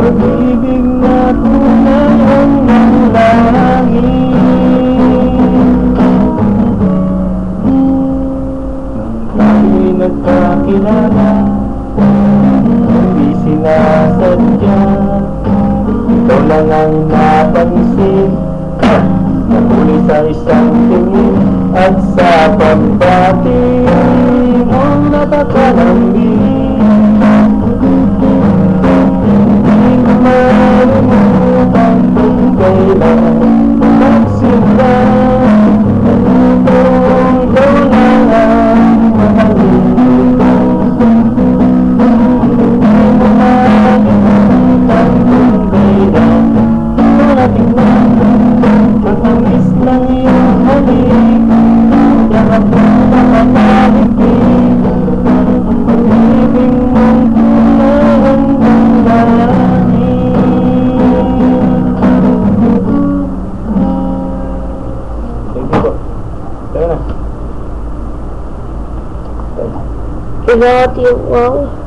pag-ibig na tunay ang nanalangin. Nang tayo'y nagkakilala, hindi sinasadya, ikaw lang ang napansin, nahuli sa isang tingin at sa pagbati mong napakalambing. Hindi ko malimutan kung kailan magsimula, natutong ikaw lang ang mahalin ko. Hindi mo malimutan kung kailan parating na matamis lang yung halik, yakap mo nakapalipig, pag-ibig mong tunay ang nanalangin. Thank you po. Tayo na. Iba yung wow.